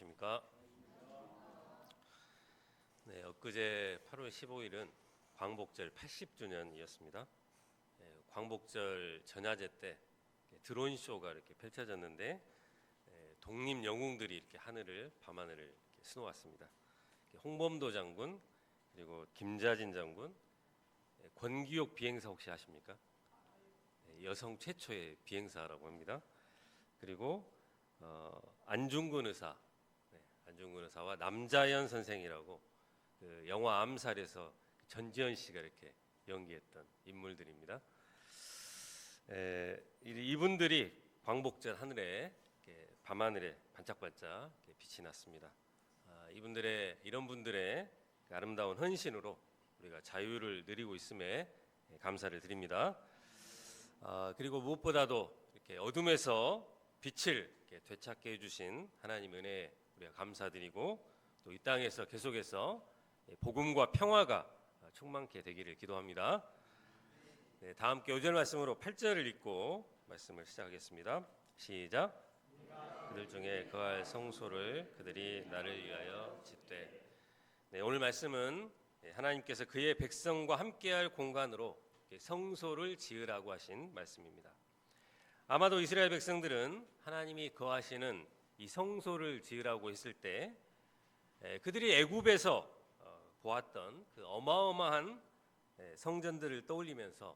안녕하십니까? 네, 엊그제 8월 15일은 광복절 80주년이었습니다. 광복절 전야제 때 드론 쇼가 이렇게 펼쳐졌는데 독립 영웅들이 이렇게 밤하늘을 이렇게 수놓았습니다. 홍범도 장군, 그리고 김자진 장군, 권기옥 비행사 혹시 아십니까? 여성 최초의 비행사라고 합니다. 그리고 안중근 의사와 남자연 선생이라고 그 영화 암살에서 전지현 씨가 이렇게 연기했던 인물들입니다. 이분들이 광복절 하늘에 밤하늘에 반짝반짝 빛이 났습니다. 이런 분들의 아름다운 헌신으로 우리가 자유를 누리고 있음에 감사를 드립니다. 그리고 무엇보다도 이렇게 어둠에서 빛을 되찾게 해주신 하나님 은혜에 우리가 감사드리고 또 이 땅에서 계속해서 복음과 평화가 충만케 되기를 기도합니다. 네, 다 함께 5절 말씀으로 8절을 읽고 말씀을 시작하겠습니다. 시작. 그들 중에 거할 성소를 그들이 나를 위하여 짓되. 네, 오늘 말씀은 하나님께서 그의 백성과 함께할 공간으로 성소를 지으라고 하신 말씀입니다. 아마도 이스라엘 백성들은 하나님이 거하시는 이 성소를 지으라고 했을 때 그들이 애굽에서 보았던 그 어마어마한 성전들을 떠올리면서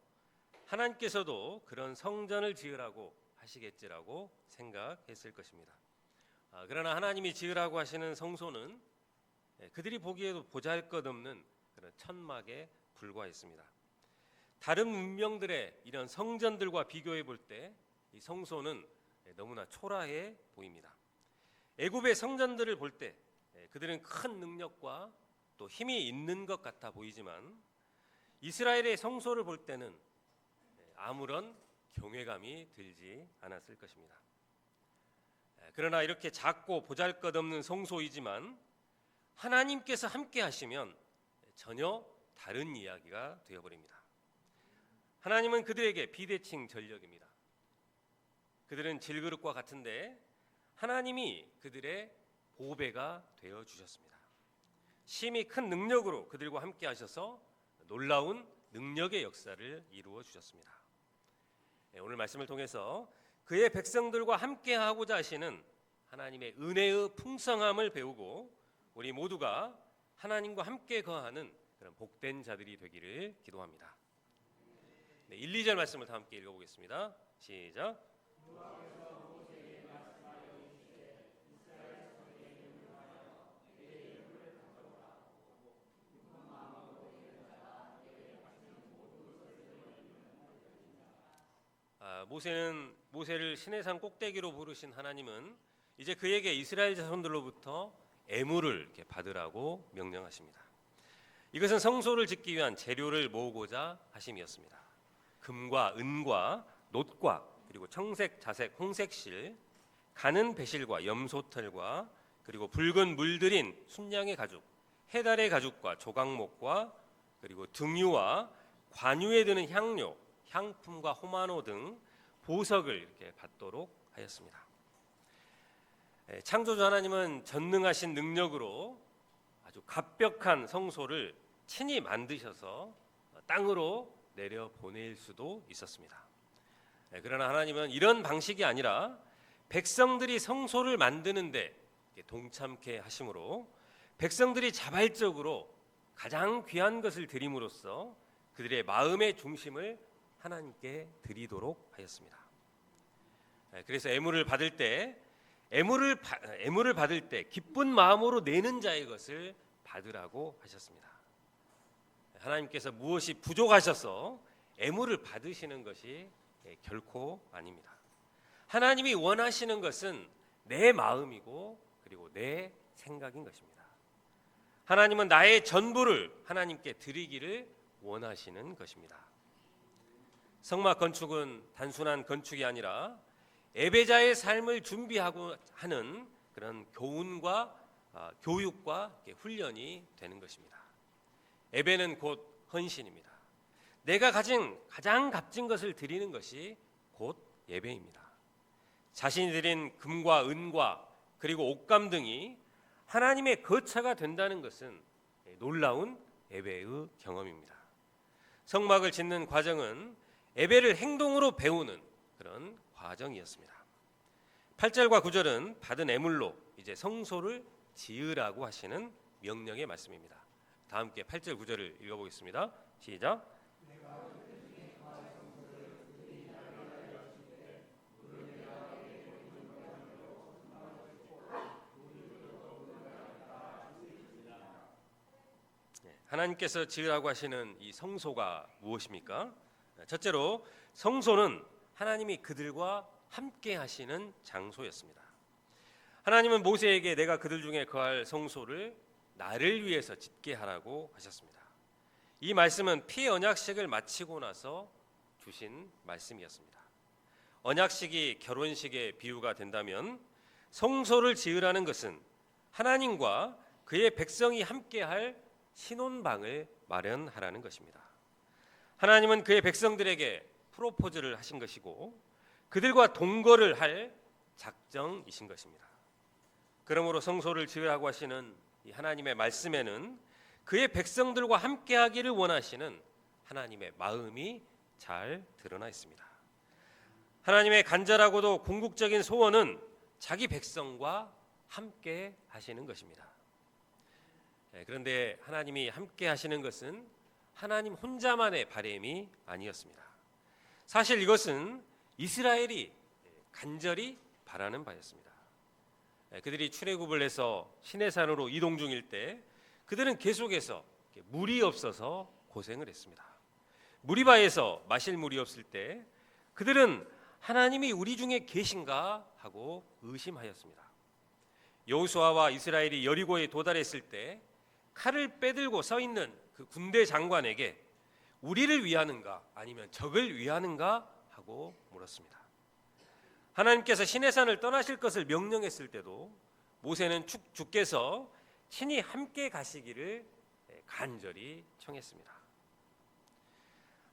하나님께서도 그런 성전을 지으라고 하시겠지라고 생각했을 것입니다. 그러나 하나님이 지으라고 하시는 성소는 그들이 보기에도 보잘것없는 그런 천막에 불과했습니다. 다른 문명들의 이런 성전들과 비교해 볼 때 이 성소는 너무나 초라해 보입니다. 애굽의 성전들을 볼 때 그들은 큰 능력과 또 힘이 있는 것 같아 보이지만 이스라엘의 성소를 볼 때는 아무런 경외감이 들지 않았을 것입니다. 그러나 이렇게 작고 보잘것없는 성소이지만 하나님께서 함께 하시면 전혀 다른 이야기가 되어버립니다. 하나님은 그들에게 비대칭 전력입니다. 그들은 질그릇과 같은데 하나님이 그들의 보배가 되어 주셨습니다. 심히 큰 능력으로 그들과 함께 하셔서 놀라운 능력의 역사를 이루어 주셨습니다. 오늘 말씀을 통해서 그의 백성들과 함께 하고자 하시는 하나님의 은혜의 풍성함을 배우고 우리 모두가 하나님과 함께 거하는 그런 복된 자들이 되기를 기도합니다. 1, 2절 말씀을 다 함께 읽어보겠습니다. 시작. 모세를 시내산 꼭대기로 부르신 하나님은 이제 그에게 이스라엘 자손들로부터 애물을 이렇게 받으라고 명령하십니다. 이것은 성소를 짓기 위한 재료를 모으고자 하심이었습니다. 금과 은과 놋과 그리고 청색, 자색, 홍색실, 가는 배실과 염소털과 그리고 붉은 물들인 순양의 가죽, 해달의 가죽과 조각목과 그리고 등유와 관유에 드는 향료, 향품과 호마노 등 보석을 이렇게 받도록 하였습니다. 창조주 하나님은 전능하신 능력으로 아주 갑벽한 성소를 친히 만드셔서 땅으로 내려 보낼 수도 있었습니다. 그러나 하나님은 이런 방식이 아니라 백성들이 성소를 만드는데 동참케 하심으로 백성들이 자발적으로 가장 귀한 것을 드림으로써 그들의 마음의 중심을 하나님께 드리도록 하였습니다. 그래서 애물을 받을 때 기쁜 마음으로 내는 자의 것을 받으라고 하셨습니다. 하나님께서 무엇이 부족하셔서 애물을 받으시는 것이 결코 아닙니다. 하나님이 원하시는 것은 내 마음이고 그리고 내 생각인 것입니다. 하나님은 나의 전부를 하나님께 드리기를 원하시는 것입니다. 성막 건축은 단순한 건축이 아니라 예배자의 삶을 준비하고 하는 그런 교육과 훈련이 되는 것입니다. 예배는 곧 헌신입니다. 내가 가진 가장 값진 것을 드리는 것이 곧 예배입니다. 자신이 드린 금과 은과 그리고 옷감 등이 하나님의 거처가 된다는 것은 놀라운 예배의 경험입니다. 성막을 짓는 과정은 예배를 행동으로 배우는 그런 과정이었습니다. 8절과 9절은 받은 예물로 이제 성소를 지으라고 하시는 명령의 말씀입니다. 다 함께 8절 9절을 읽어보겠습니다. 시작. 하나님께서 지으라고 하시는 이 성소가 무엇입니까? 첫째로 성소는 하나님이 그들과 함께 하시는 장소였습니다. 하나님은 모세에게 내가 그들 중에 거할 성소를 나를 위해서 짓게 하라고 하셨습니다. 이 말씀은 피언약식을 마치고 나서 주신 말씀이었습니다. 언약식이 결혼식의 비유가 된다면 성소를 지으라는 것은 하나님과 그의 백성이 함께할 신혼방을 마련하라는 것입니다. 하나님은 그의 백성들에게 프로포즈를 하신 것이고 그들과 동거를 할 작정이신 것입니다. 그러므로 성소를 지으라고 하시는 이 하나님의 말씀에는 그의 백성들과 함께하기를 원하시는 하나님의 마음이 잘 드러나 있습니다. 하나님의 간절하고도 궁극적인 소원은 자기 백성과 함께 하시는 것입니다. 그런데 하나님이 함께 하시는 것은 하나님 혼자만의 바람이 아니었습니다. 사실 이것은 이스라엘이 간절히 바라는 바였습니다. 그들이 출애굽을 해서 시내산으로 이동 중일 때 그들은 계속해서 물이 없어서 고생을 했습니다. 무리바에서 마실 물이 없을 때 그들은 하나님이 우리 중에 계신가 하고 의심하였습니다. 여호수아와 이스라엘이 여리고에 도달했을 때 칼을 빼들고 서 있는 그 군대 장관에게 우리를 위하는가 아니면 적을 위하는가 하고 물었습니다. 하나님께서 시내산을 떠나실 것을 명령했을 때도 모세는 주께서 친히 함께 가시기를 간절히 청했습니다.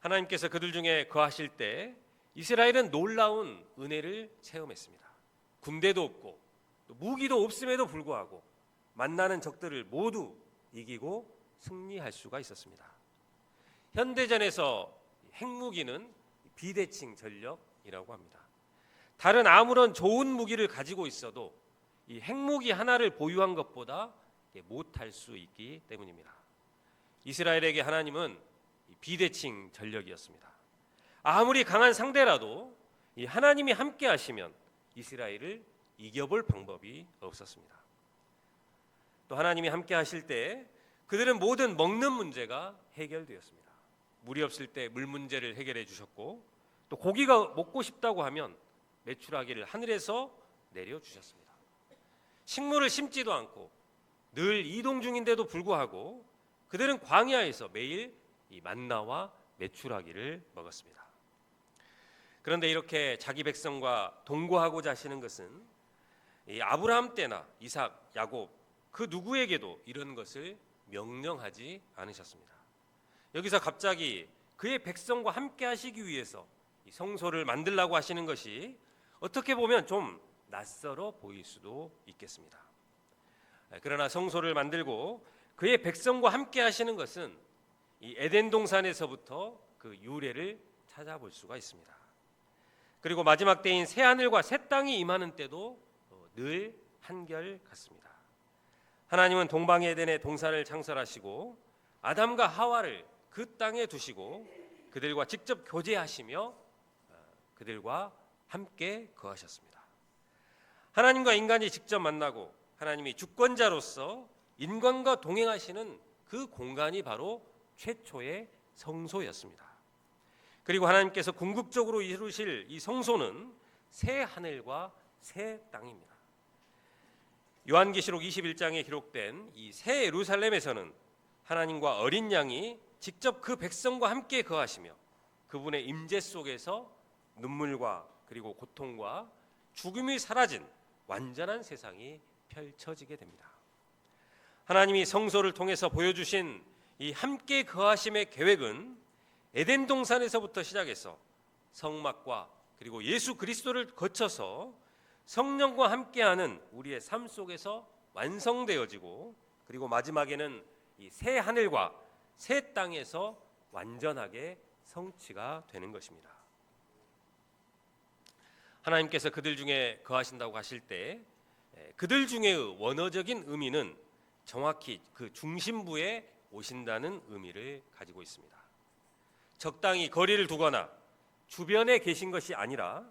하나님께서 그들 중에 거하실 때 이스라엘은 놀라운 은혜를 체험했습니다. 군대도 없고 무기도 없음에도 불구하고 만나는 적들을 모두 이기고 승리할 수가 있었습니다. 현대전에서 핵무기는 비대칭 전력이라고 합니다. 다른 아무런 좋은 무기를 가지고 있어도 이 핵무기 하나를 보유한 것보다 못할 수 있기 때문입니다. 이스라엘에게 하나님은 비대칭 전력이었습니다. 아무리 강한 상대라도 이 하나님이 함께 하시면 이스라엘을 이겨볼 방법이 없었습니다. 또 하나님이 함께 하실 때 그들은 모든 먹는 문제가 해결되었습니다. 물이 없을 때 물 문제를 해결해 주셨고 또 고기가 먹고 싶다고 하면 메추라기를 하늘에서 내려주셨습니다. 식물을 심지도 않고 늘 이동 중인데도 불구하고 그들은 광야에서 매일 이 만나와 메추라기를 먹었습니다. 그런데 이렇게 자기 백성과 동거하고자 하시는 것은 이 아브라함 때나 이삭, 야곱 그 누구에게도 이런 것을 명령하지 않으셨습니다. 여기서 갑자기 그의 백성과 함께 하시기 위해서 이 성소를 만들라고 하시는 것이 어떻게 보면 좀 낯설어 보일 수도 있겠습니다. 그러나 성소를 만들고 그의 백성과 함께 하시는 것은 이 에덴 동산에서부터 그 유래를 찾아볼 수가 있습니다. 그리고 마지막 때인 새 하늘과 새 땅이 임하는 때도 늘 한결 같습니다. 하나님은 동방 에덴의 동산을 창설하시고 아담과 하와를 그 땅에 두시고 그들과 직접 교제하시며 그들과 함께 거하셨습니다. 하나님과 인간이 직접 만나고 하나님이 주권자로서 인간과 동행하시는 그 공간이 바로 최초의 성소였습니다. 그리고 하나님께서 궁극적으로 이루실 이 성소는 새 하늘과 새 땅입니다. 요한계시록 21장에 기록된 이 새 예루살렘에서는 하나님과 어린 양이 직접 그 백성과 함께 거하시며 그분의 임재 속에서 눈물과 그리고 고통과 죽음이 사라진 완전한 세상이 펼쳐지게 됩니다. 하나님이 성소를 통해서 보여주신 이 함께 거하심의 계획은 에덴 동산에서부터 시작해서 성막과 그리고 예수 그리스도를 거쳐서 성령과 함께하는 우리의 삶 속에서 완성되어지고, 그리고 마지막에는 이 새 하늘과 새 땅에서 완전하게 성취가 되는 것입니다. 하나님께서 그들 중에 거하신다고 하실 때 그들 중에의 원어적인 의미는 정확히 그 중심부에 오신다는 의미를 가지고 있습니다. 적당히 거리를 두거나 주변에 계신 것이 아니라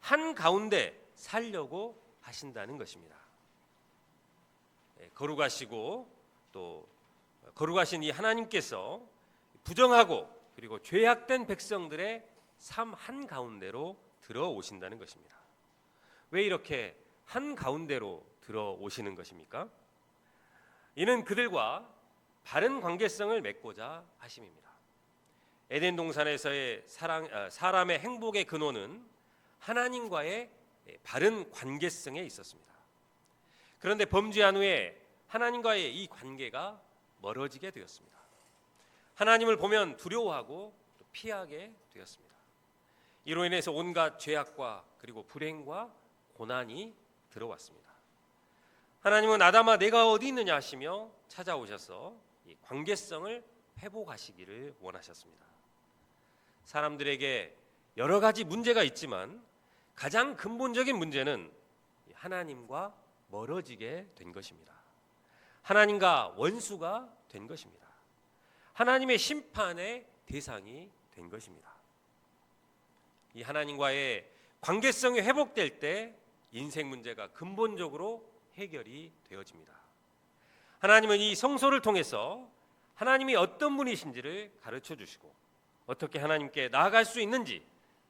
한가운데 살려고 하신다는 것입니다. 거룩하시고 또 거룩하신 이 하나님께서 부정하고 그리고 죄악된 백성들의 삶 한가운데로 들어오신다는 것입니다. 왜 이렇게 한가운데로 들어오시는 것입니까? 이는 그들과 바른 관계성을 맺고자 하심입니다. 에덴 동산에서의 사람의 행복의 근원은 하나님과의 바른 관계성에 있었습니다. 그런데 범죄한 후에 하나님과의 이 관계가 멀어지게 되었습니다. 하나님을 보면 두려워하고 또 피하게 되었습니다. 이로 인해서 온갖 죄악과 그리고 불행과 고난이 들어왔습니다. 하나님은 아담아 내가 어디 있느냐 하시며 찾아오셔서 이 관계성을 회복하시기를 원하셨습니다. 사람들에게 여러 가지 문제가 있지만 가장 근본적인 문제는 하나님과 멀어지게 된 것입니다. 하나님과 원수가 된 것입니다. 하나님의 심판의 대상이 된 것입니다. 이 하나님과의 관계성이 회복될 때 인생 문제가 근본적으로 해결이 되어집니다. 하나님은 이 성소를 통해서 하나님이 어떤 분이신지를 가르쳐 주시고 어떻게 하나님께 나아갈 수 있는지,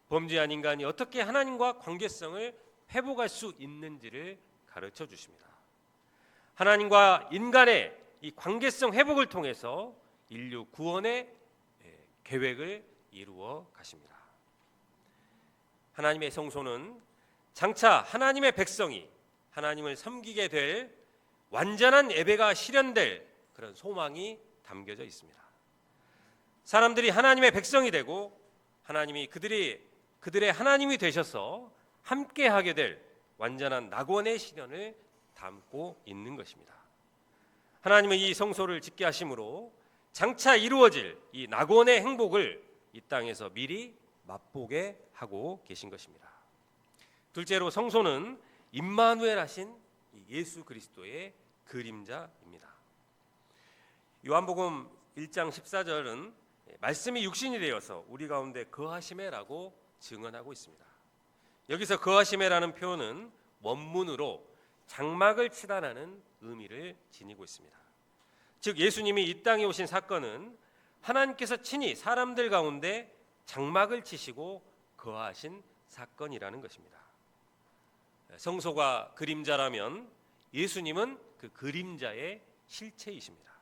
범죄한 인간이 어떻게 하나님과 관계성을 회복할 수 있는지를 가르쳐 주십니다. 하나님과 인간의 이 관계성 회복을 통해서 인류 구원의 계획을 이루어 가십니다. 하나님의 성소는 장차 하나님의 백성이 하나님을 섬기게 될 완전한 예배가 실현될 그런 소망이 담겨져 있습니다. 사람들이 하나님의 백성이 되고 하나님이 그들의 하나님이 되셔서 함께하게 될 완전한 낙원의 실현을 담고 있는 것입니다. 하나님은 이 성소를 짓게 하심으로 장차 이루어질 이 낙원의 행복을 이 땅에서 미리 맛보게 하고 계신 것입니다. 둘째로 성소는 임마누엘 하신 예수 그리스도의 그림자입니다. 요한복음 1장 14절은 말씀이 육신이 되어서 우리 가운데 거하시매라고 증언하고 있습니다. 여기서 거하시매라는 표현은 원문으로 장막을 치다라는 의미를 지니고 있습니다. 즉 예수님이 이 땅에 오신 사건은 하나님께서 친히 사람들 가운데 장막을 치시고 거하신 사건이라는 것입니다. 성소가 그림자라면 예수님은 그 그림자의 실체이십니다.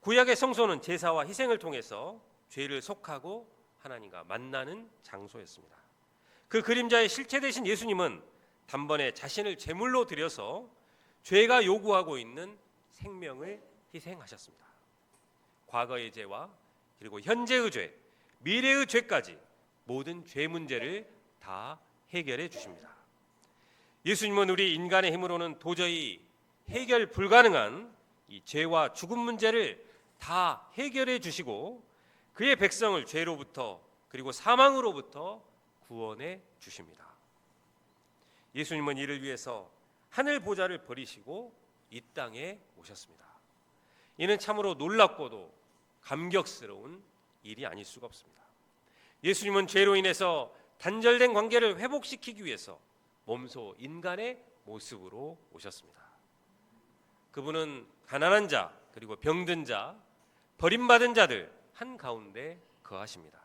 구약의 성소는 제사와 희생을 통해서 죄를 속하고 하나님과 만나는 장소였습니다. 그 그림자의 실체 되신 예수님은 단번에 자신을 제물로 드려서 죄가 요구하고 있는 생명을 희생하셨습니다. 과거의 죄와 그리고 현재의 죄, 미래의 죄까지 모든 죄 문제를 다 해결해 주십니다. 예수님은 우리 인간의 힘으로는 도저히 해결 불가능한 이 죄와 죽음 문제를 다 해결해 주시고 그의 백성을 죄로부터 그리고 사망으로부터 구원해 주십니다. 예수님은 이를 위해서 하늘 보좌를 버리시고 이 땅에 오셨습니다. 이는 참으로 놀랍고도 감격스러운 일이 아닐 수가 없습니다. 예수님은 죄로 인해서 단절된 관계를 회복시키기 위해서 몸소 인간의 모습으로 오셨습니다. 그분은 가난한 자 그리고 병든 자, 버림받은 자들 한가운데 거하십니다.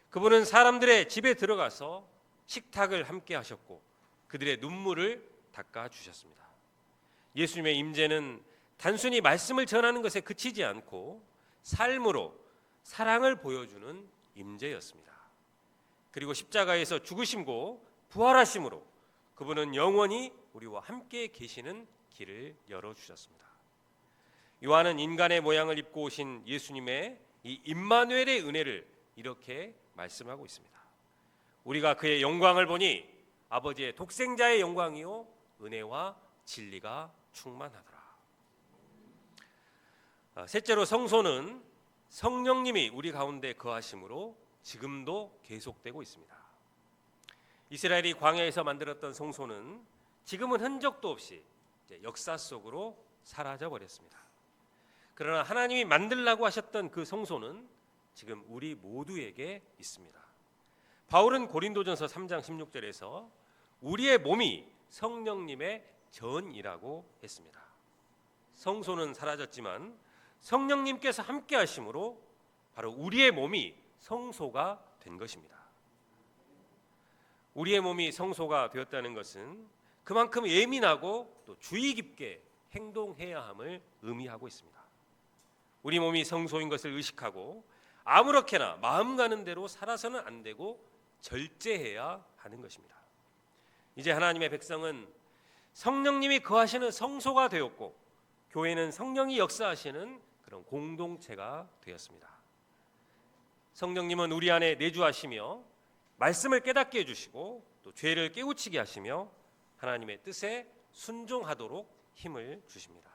그분은 사람들의 집에 들어가서 식탁을 함께 하셨고 그들의 눈물을 닦아 주셨습니다. 예수님의 임재는 단순히 말씀을 전하는 것에 그치지 않고 삶으로 사랑을 보여주는 임재였습니다. 그리고 십자가에서 죽으심고 부활하심으로 그분은 영원히 우리와 함께 계시는 길을 열어주셨습니다. 요한은 인간의 모양을 입고 오신 예수님의 이 임마누엘의 은혜를 이렇게 말씀하고 있습니다. 우리가 그의 영광을 보니 아버지의 독생자의 영광이요 은혜와 진리가 충만하더라. 셋째로 성소는 성령님이 우리 가운데 거하심으로 지금도 계속되고 있습니다. 이스라엘이 광야에서 만들었던 성소는 지금은 흔적도 없이 역사 속으로 사라져 버렸습니다. 그러나 하나님이 만들라고 하셨던 그 성소는 지금 우리 모두에게 있습니다. 바울은 고린도전서 3장 16절에서 우리의 몸이 성령님의 전이라고 했습니다. 성소는 사라졌지만 성령님께서 함께 하심으로 바로 우리의 몸이 성소가 된 것입니다. 우리의 몸이 성소가 되었다는 것은 그만큼 예민하고 또 주의 깊게 행동해야 함을 의미하고 있습니다. 우리 몸이 성소인 것을 의식하고 아무렇게나 마음 가는 대로 살아서는 안 되고 절제해야 하는 것입니다. 이제 하나님의 백성은 성령님이 거하시는 성소가 되었고 교회는 성령이 역사하시는 그런 공동체가 되었습니다. 성령님은 우리 안에 내주하시며 말씀을 깨닫게 해주시고 또 죄를 깨우치게 하시며 하나님의 뜻에 순종하도록 힘을 주십니다.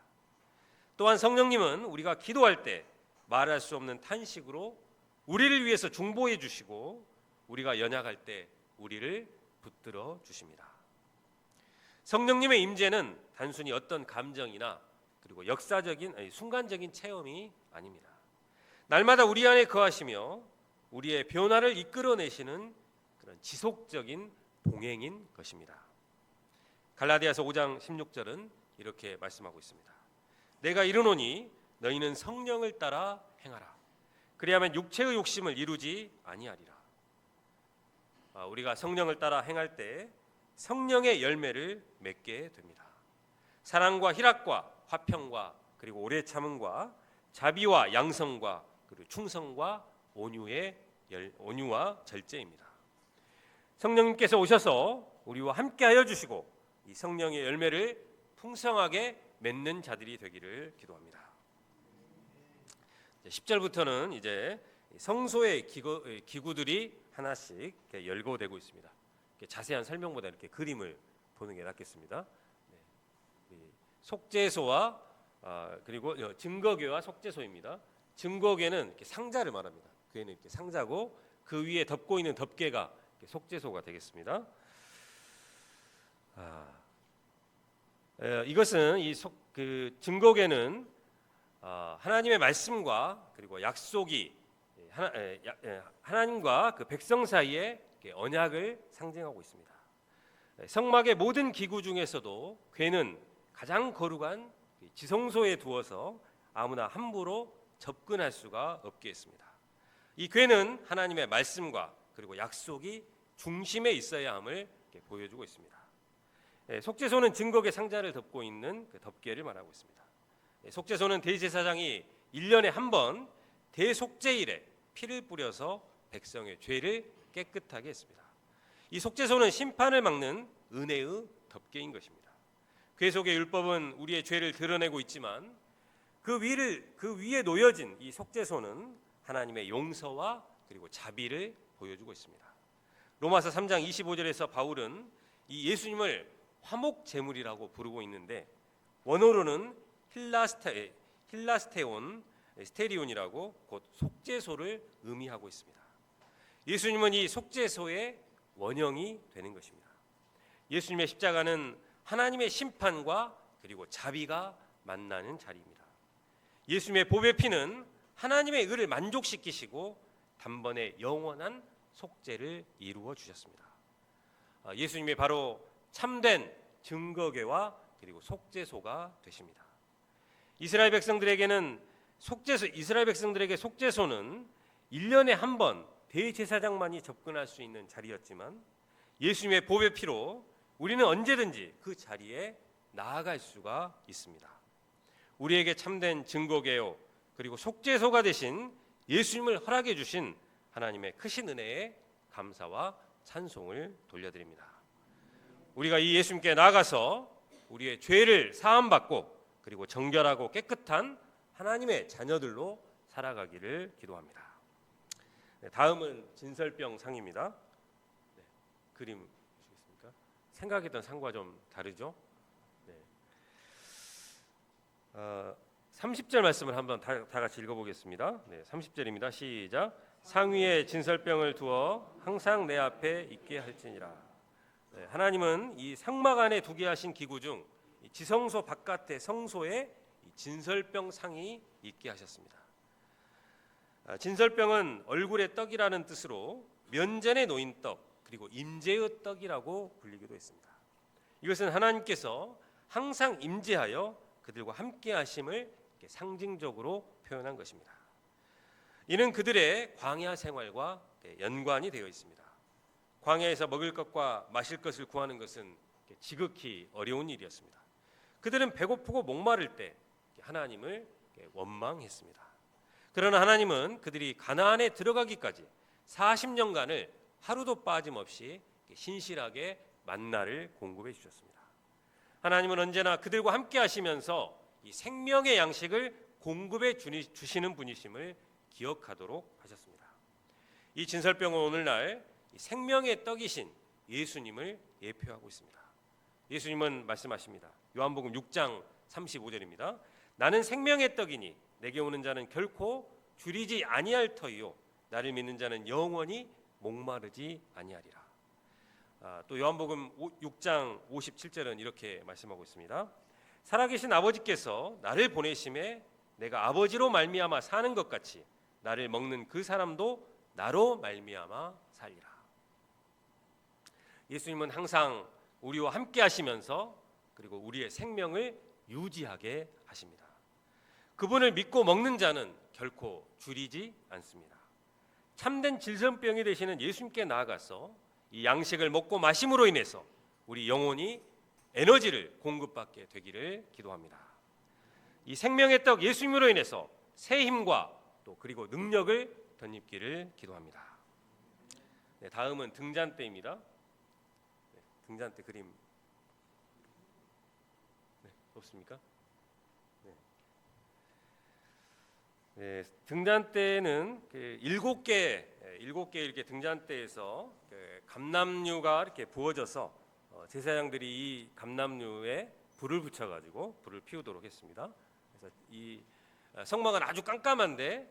또한 성령님은 우리가 기도할 때 말할 수 없는 탄식으로 우리를 위해서 중보해 주시고 우리가 연약할 때 우리를 붙들어 주십니다. 성령님의 임재는 단순히 어떤 감정이나 그리고 역사적인 순간적인 체험이 아닙니다. 날마다 우리 안에 거하시며 우리의 변화를 이끌어내시는 그런 지속적인 동행인 것입니다. 갈라디아서 5장 16절은 이렇게 말씀하고 있습니다. 내가 이르노니 너희는 성령을 따라 행하라. 그리하면 육체의 욕심을 이루지 아니하리라. 우리가 성령을 따라 행할 때 성령의 열매를 맺게 됩니다. 사랑과 희락과 화평과 그리고 오래 참음과 자비와 양성과 그리고 충성과 온유와 절제입니다. 성령님께서 오셔서 우리와 함께하여 주시고 이 성령의 열매를 풍성하게 맺는 자들이 되기를 기도합니다. 10절부터는 이제 성소의 기구들이 하나씩 열거되고 있습니다. 자세한 설명보다 이렇게 그림을 보는 게 낫겠습니다. 속죄소와 그리고 증거궤와 속죄소입니다. 증거궤는 이렇게 상자를 말합니다. 궤는 이렇게 상자고 그 위에 덮고 있는 덮개가 속죄소가 되겠습니다. 이것은 그 증거궤는 하나님의 말씀과 그리고 약속이 하나님과 그 백성 사이에 언약을 상징하고 있습니다. 성막의 모든 기구 중에서도 궤는 가장 거룩한 지성소에 두어서 아무나 함부로 접근할 수가 없게 했습니다. 이 궤는 하나님의 말씀과 그리고 약속이 중심에 있어야 함을 보여주고 있습니다. 속죄소는 증거궤 상자를 덮고 있는 그 덮개를 말하고 있습니다. 속죄소는 대제사장이 1년에 한 번 대속죄일에 피를 뿌려서 백성의 죄를 깨끗하게 했습니다. 이 속죄소는 심판을 막는 은혜의 덮개인 것입니다. 궤 속의 율법은 우리의 죄를 드러내고 있지만 그 위에 놓여진 이 속죄소는 하나님의 용서와 그리고 자비를 보여주고 있습니다. 로마서 3장 25절에서 바울은 이 예수님을 화목 제물이라고 부르고 있는데 원어로는 스테리온이라고 곧 속죄소를 의미하고 있습니다. 예수님은 이 속죄소의 원형이 되는 것입니다. 예수님의 십자가는 하나님의 심판과 그리고 자비가 만나는 자리입니다. 예수님의 보배 피는 하나님의 의를 만족시키시고 단번에 영원한 속죄를 이루어 주셨습니다. 예수님이 바로 참된 증거궤와 그리고 속죄소가 되십니다. 이스라엘 백성들에게 속죄소는 1년에 한 번 대제사장만이 접근할 수 있는 자리였지만 예수님의 보배 피로 우리는 언제든지 그 자리에 나아갈 수가 있습니다. 우리에게 참된 증거궤요 그리고 속죄소가 되신 예수님을 허락해 주신 하나님의 크신 은혜에 감사와 찬송을 돌려드립니다. 우리가 이 예수님께 나아가서 우리의 죄를 사함받고 그리고 정결하고 깨끗한 하나님의 자녀들로 살아가기를 기도합니다. 다음은 진설병 상입니다. 그림 보시겠습니까? 생각했던 상과 좀 다르죠. 네. 30절 말씀을 한번 다 같이 읽어보겠습니다. 네, 30절입니다. 시작. 상위에 진설병을 두어 항상 내 앞에 있게 할지니라. 네, 하나님은 이 상막 안에 두게 하신 기구 중 지성소 바깥의 성소에 진설병 상이 있게 하셨습니다. 진설병은 얼굴의 떡이라는 뜻으로 면전에 놓인 떡, 그리고 임재의 떡이라고 불리기도 했습니다. 이것은 하나님께서 항상 임재하여 그들과 함께 하심을 상징적으로 표현한 것입니다. 이는 그들의 광야 생활과 연관이 되어 있습니다. 광야에서 먹을 것과 마실 것을 구하는 것은 지극히 어려운 일이었습니다. 그들은 배고프고 목마를 때 하나님을 원망했습니다. 그러나 하나님은 그들이 가나안에 들어가기까지 40년간을 하루도 빠짐없이 신실하게 만나를 공급해 주셨습니다. 하나님은 언제나 그들과 함께 하시면서 이 생명의 양식을 공급해 주시는 분이심을 기억하도록 하셨습니다. 이 진설병은 오늘날 생명의 떡이신 예수님을 예표하고 있습니다. 예수님은 말씀하십니다. 요한복음 6장 35절입니다. 나는 생명의 떡이니 내게 오는 자는 결코 줄이지 아니할 터이요 나를 믿는 자는 영원히 목마르지 아니하리라. 또 요한복음 6장 57절은 이렇게 말씀하고 있습니다. 살아계신 아버지께서 나를 보내심에 내가 아버지로 말미암아 사는 것 같이 나를 먹는 그 사람도 나로 말미암아 살리라. 예수님은 항상 우리와 함께 하시면서 그리고 우리의 생명을 유지하게 하십니다. 그분을 믿고 먹는 자는 결코 줄이지 않습니다. 참된 질성병이 되시는 예수님께 나아가서 이 양식을 먹고 마심으로 인해서 우리 영혼이 에너지를 공급받게 되기를 기도합니다. 이 생명의 떡 예수님으로 인해서 새 힘과 또 그리고 능력을 덧입기를 기도합니다. 네, 다음은 등잔대입니다. 네, 등잔대 그림 없습니까? 네, 등잔대는 7개 이렇게 등잔대에서 감람류가 이렇게 부어져서 제사장들이 이 감람류에 불을 붙여가지고 불을 피우도록 했습니다. 그래서 이 성막은 아주 깜깜한데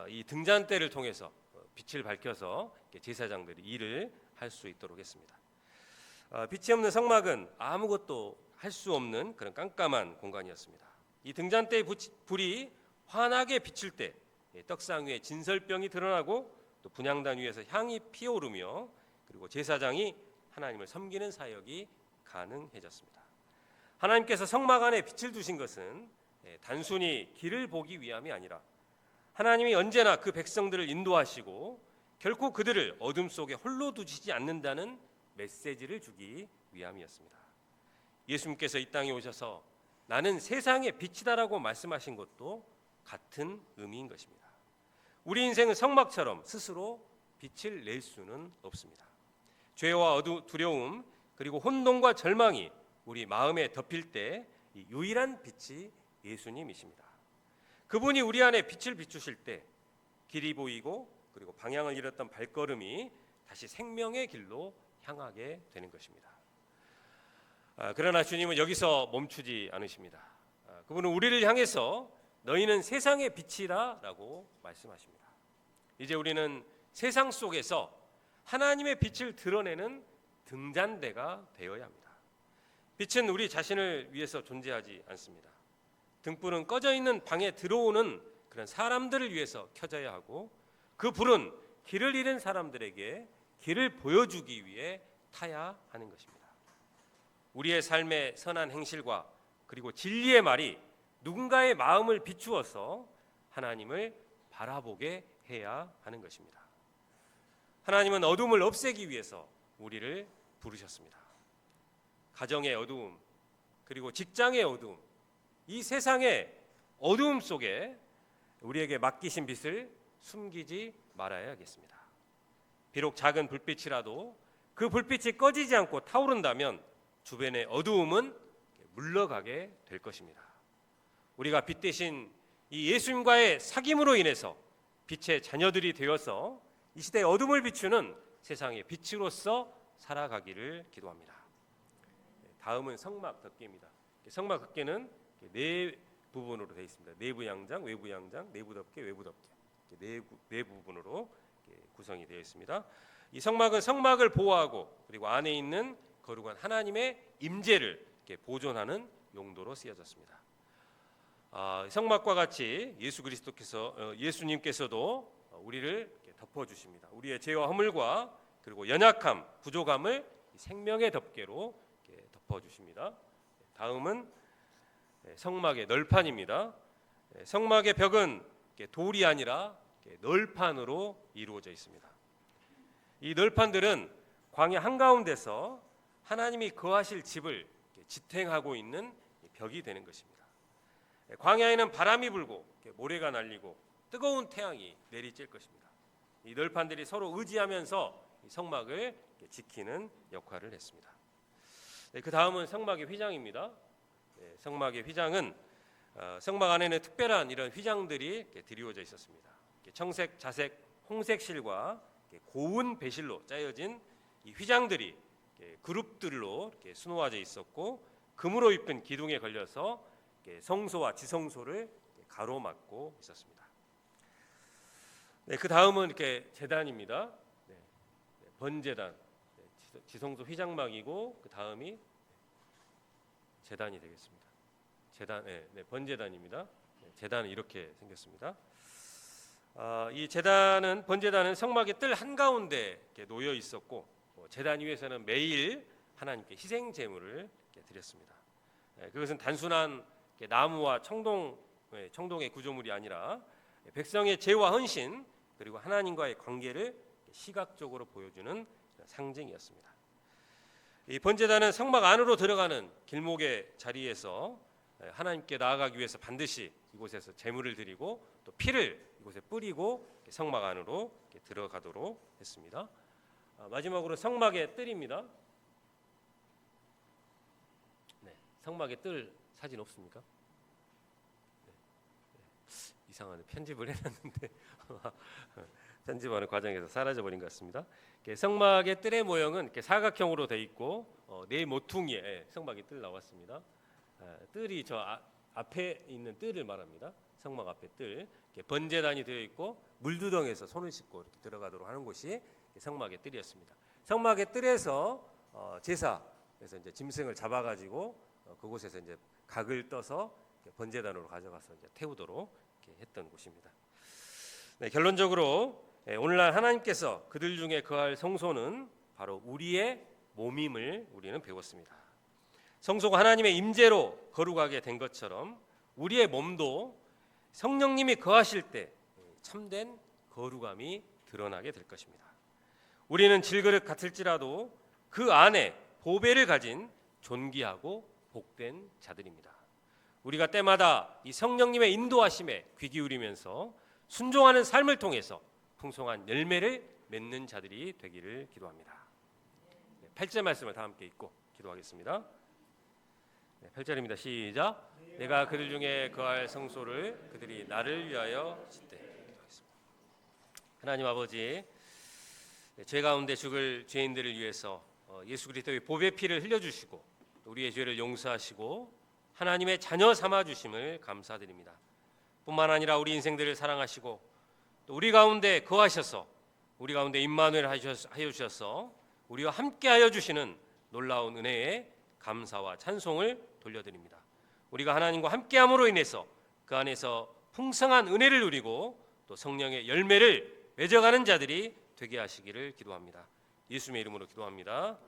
이 등잔대를 통해서 빛을 밝혀서 제사장들이 일을 할 수 있도록 했습니다. 빛이 없는 성막은 아무것도 할 수 없는 그런 깜깜한 공간이었습니다. 이 등잔대의 불이 환하게 비칠 때 떡상 위에 진설병이 드러나고 또 분향단 위에서 향이 피어오르며 그리고 제사장이 하나님을 섬기는 사역이 가능해졌습니다. 하나님께서 성막 안에 빛을 두신 것은 단순히 길을 보기 위함이 아니라 하나님이 언제나 그 백성들을 인도하시고 결코 그들을 어둠 속에 홀로 두시지 않는다는 메시지를 주기 위함이었습니다. 예수님께서 이 땅에 오셔서 나는 세상의 빛이다라고 말씀하신 것도 같은 의미인 것입니다. 우리 인생은 성막처럼 스스로 빛을 낼 수는 없습니다. 죄와 두려움 그리고 혼돈과 절망이 우리 마음에 덮일 때 이 유일한 빛이 예수님이십니다. 그분이 우리 안에 빛을 비추실 때 길이 보이고 그리고 방향을 잃었던 발걸음이 다시 생명의 길로 향하게 되는 것입니다. 그러나 주님은 여기서 멈추지 않으십니다. 그분은 우리를 향해서 너희는 세상의 빛이라 라고 말씀하십니다. 이제 우리는 세상 속에서 하나님의 빛을 드러내는 등잔대가 되어야 합니다. 빛은 우리 자신을 위해서 존재하지 않습니다. 등불은 꺼져 있는 방에 들어오는 그런 사람들을 위해서 켜져야 하고 그 불은 길을 잃은 사람들에게 길을 보여주기 위해 타야 하는 것입니다. 우리의 삶의 선한 행실과 그리고 진리의 말이 누군가의 마음을 비추어서 하나님을 바라보게 해야 하는 것입니다. 하나님은 어둠을 없애기 위해서 우리를 부르셨습니다. 가정의 어두움, 그리고 직장의 어두움, 이 세상의 어두움 속에 우리에게 맡기신 빛을 숨기지 말아야겠습니다. 비록 작은 불빛이라도 그 불빛이 꺼지지 않고 타오른다면 주변의 어두움은 물러가게 될 것입니다. 우리가 빛 대신 이 예수님과의 사귐으로 인해서 빛의 자녀들이 되어서 이 시대의 어둠을 비추는 세상의 빛으로서 살아가기를 기도합니다. 다음은 성막 덮개입니다. 성막 덮개는 네 부분으로 되어 있습니다. 내부 양장, 외부 양장, 내부 덮개, 외부 덮개. 네 부분으로 구성이 되어 있습니다. 이 성막은 성막을 보호하고 그리고 안에 있는 거룩한 하나님의 임재를 보존하는 용도로 쓰여졌습니다. 성막과 같이 예수님께서도 우리를 덮어 주십니다. 우리의 죄와 허물과 그리고 연약함, 부족함을 생명의 덮개로 덮어 주십니다. 다음은 성막의 널판입니다. 성막의 벽은 돌이 아니라 널판으로 이루어져 있습니다. 이 널판들은 광야 한가운데서 하나님이 거하실 집을 지탱하고 있는 벽이 되는 것입니다. 광야에는 바람이 불고 모래가 날리고 뜨거운 태양이 내리쬐을 것입니다. 이 널판들이 서로 의지하면서 성막을 지키는 역할을 했습니다. 그 다음은 성막의 휘장입니다. 성막의 휘장은 성막 안에는 특별한 이런 휘장들이 드리워져 있었습니다. 청색, 자색, 홍색 실과 고운 배실로 짜여진 이 휘장들이 그룹들로 수놓아져 있었고 금으로 입힌 기둥에 걸려서 성소와 지성소를 가로막고 있었습니다. 그 다음은 이렇게 제단입니다. 번제단, 지성소 휘장막이고 그 다음이 제단이 되겠습니다. 제단, 번제단입니다. 제단은 이렇게 생겼습니다. 이 제단은 번제단은 성막의 뜰 한가운데 놓여 있었고 제단 위에서는 매일 하나님께 희생 제물을 드렸습니다. 그것은 단순한 나무와 청동의 구조물이 아니라 백성의 죄와 헌신 그리고 하나님과의 관계를 시각적으로 보여주는 상징이었습니다. 이 번제단은 성막 안으로 들어가는 길목의 자리에서 하나님께 나아가기 위해서 반드시 이곳에서 제물을 드리고 또 피를 이곳에 뿌리고 성막 안으로 들어가도록 했습니다. 마지막으로 성막의 뜰입니다. 성막의 뜰 사진 없습니까? 이상하네. 편집을 해놨는데 편집하는 과정에서 사라져버린 것 같습니다. 성막의 뜰의 모형은 이렇게 사각형으로 되어 있고 네 모퉁이에 성막의 뜰 나왔습니다. 뜰이 저 앞에 있는 뜰을 말합니다. 성막 앞에 뜰. 번제단이 되어 있고 물두덩에서 손을 씻고 이렇게 들어가도록 하는 곳이 성막의 뜰이었습니다. 성막의 뜰에서 제사에서 이제 짐승을 잡아가지고 그곳에서 이제 각을 떠서 번제단으로 가져가서 이제 태우도록 이렇게 했던 곳입니다. 결론적으로 오늘날 하나님께서 그들 중에 거할 성소는 바로 우리의 몸임을 우리는 배웠습니다. 성소가 하나님의 임재로 거룩하게 된 것처럼 우리의 몸도 성령님이 거하실 때 참된 거룩함이 드러나게 될 것입니다. 우리는 질그릇 같을지라도 그 안에 보배를 가진 존귀하고 복된 자들입니다. 우리가 때마다 이 성령님의 인도하심에 귀 기울이면서 순종하는 삶을 통해서 풍성한 열매를 맺는 자들이 되기를 기도합니다. 8절 말씀을 다 함께 읽고 기도하겠습니다. 8절입니다. 시작. 내가 그들 중에 거할 성소를 그들이 나를 위하여 짓되. 하나님 아버지, 죄 가운데 죽을 죄인들을 위해서 예수 그리스도의 보배 피를 흘려주시고 우리의 죄를 용서하시고 하나님의 자녀 삼아주심을 감사드립니다. 뿐만 아니라 우리 인생들을 사랑하시고 또 우리 가운데 거하셔서 우리 가운데 임마누엘 하여 주셔서 우리와 함께하여 주시는 놀라운 은혜에 감사와 찬송을 돌려드립니다. 우리가 하나님과 함께함으로 인해서 그 안에서 풍성한 은혜를 누리고 또 성령의 열매를 맺어가는 자들이 되게 하시기를 기도합니다. 예수님의 이름으로 기도합니다.